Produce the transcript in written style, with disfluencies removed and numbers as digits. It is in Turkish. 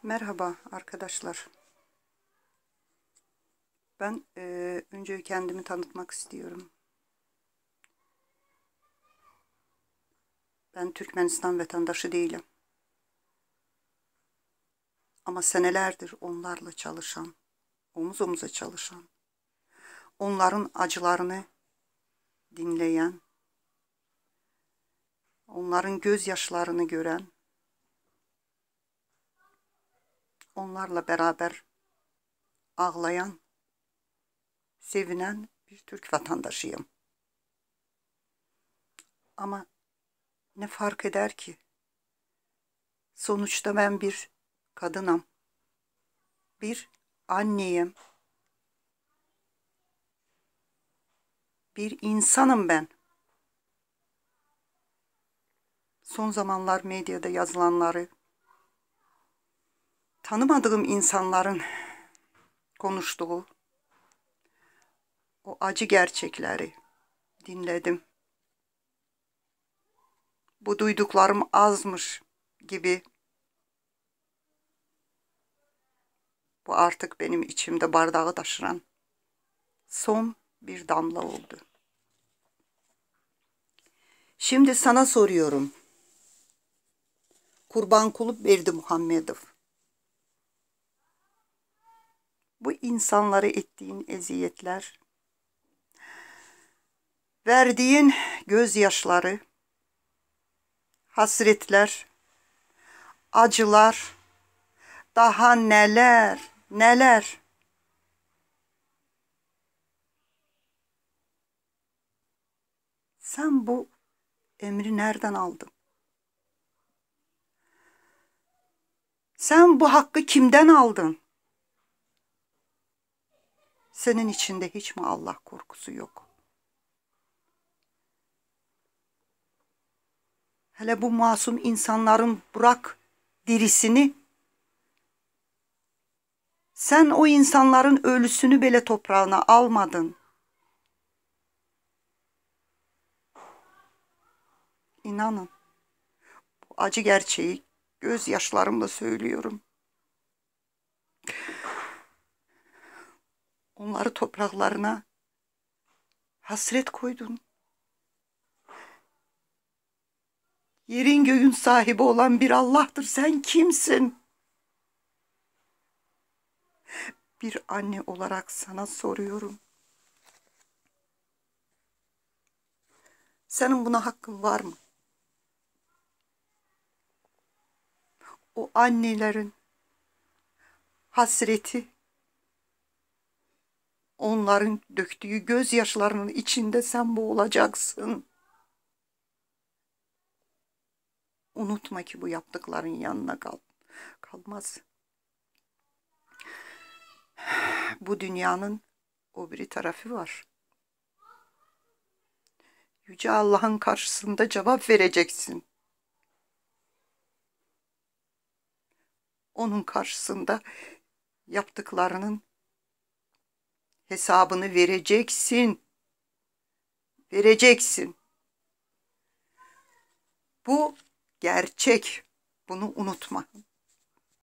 Merhaba arkadaşlar. Ben önce kendimi tanıtmak istiyorum. Ben Türkmenistan vatandaşı değilim. Ama senelerdir onlarla çalışan, omuz omuza çalışan, onların acılarını dinleyen, onların gözyaşlarını gören, onlarla beraber ağlayan, sevinen bir Türk vatandaşıyım. Ama ne fark eder ki? Sonuçta ben bir kadınım, bir anneyim, bir insanım ben. Son zamanlar medyada yazılanları, tanımadığım insanların konuştuğu o acı gerçekleri dinledim. Bu duyduklarım azmış gibi. Bu artık benim içimde bardağı taşıran son bir damla oldu. Şimdi sana soruyorum. Kurbanqulu Berdimuhamedov. Bu insanlara ettiğin eziyetler, verdiğin gözyaşları, hasretler, acılar, daha neler, neler. Sen bu emri nereden aldın? Sen bu hakkı kimden aldın? Senin içinde hiç mi Allah korkusu yok? Hele bu masum insanların bırak dirisini, sen o insanların ölüsünü bile toprağına almadın. İnanın, bu acı gerçeği gözyaşlarımla söylüyorum. Onları topraklarına hasret koydun. Yerin göğün sahibi olan bir Allah'tır. Sen kimsin? Bir anne olarak sana soruyorum. Senin buna hakkın var mı? O annelerin hasreti, onların döktüğü gözyaşlarının içinde sen boğulacaksın. Unutma ki bu yaptıkların yanına kalmaz. Bu dünyanın o bir tarafı var. Yüce Allah'ın karşısında cevap vereceksin. Onun karşısında yaptıklarının hesabını vereceksin. Vereceksin. Bu gerçek. Bunu unutma.